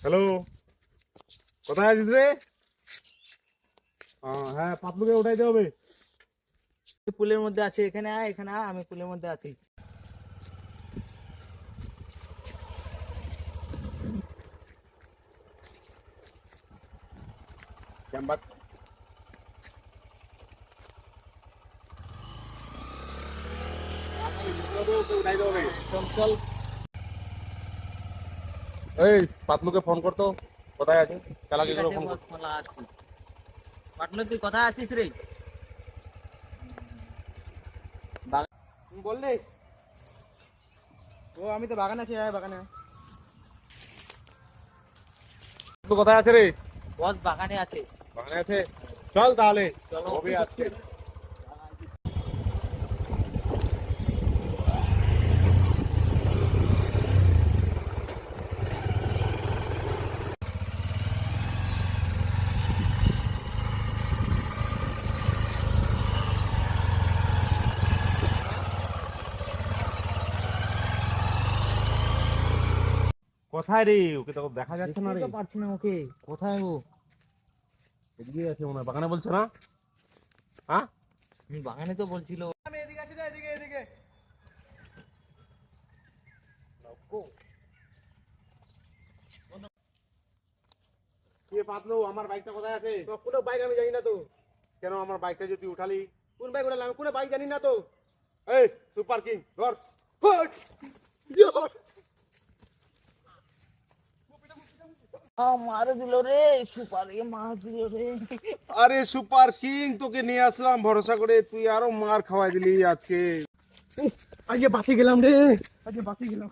Hello, কোথায় আছিস রে? হ্যাঁ, পাতলুকে উঠাইতে হবে। পুলের মধ্যে আছে, এখানে আয়, এখানে আয়, আমি পুলের মধ্যে আছি। চল চল। এই পাতলুকে ফোন করতো, কোথায় আছে? চালাকি ঠিক করে আছে ফোন বস, করতো। মালা আছি। পাটনা তুই কোথায় আছিস রে? তুমি বললে ও আমি তো বাগানে আছি। হ্যাঁ বাগানে। পাতলু কোথায় আছে রে? বস বাগানে আছে। বাগানে আছে? চল তাহলে, চলো। হবে আজকে। কোথায় রে? ওকে তো দেখা যাচ্ছে না রে। দেখতেই তো পারছি না ওকে, কোথায় ও? এদিকে আছে মনে হয়, বাগানে বলছে না? হ্যাঁ, বাগানে তো বলছিল। আমি এদিকে আছি রে, এদিকে এদিকে। কে পাতলু, আমার বাইকটা কোথায় আছে? তো কোনো বাইক আমি জানি না তো। কেন আমার বাইকটা যদি উঠালি? কোন বাইক ওঠালাম? আমি কোনো বাইক জানি না তো। এই সুপার কিং ধর। মার দিল রে, সুপার মার দিল রে। আরে সুপার কিং, তোকে নিয়ে আসলাম ভরসা করে, তুই আরো মার খাওয়াই দিলি আজকে। আজকে বাঁচে গেলাম রে, আজকে বাঁচে গেলাম।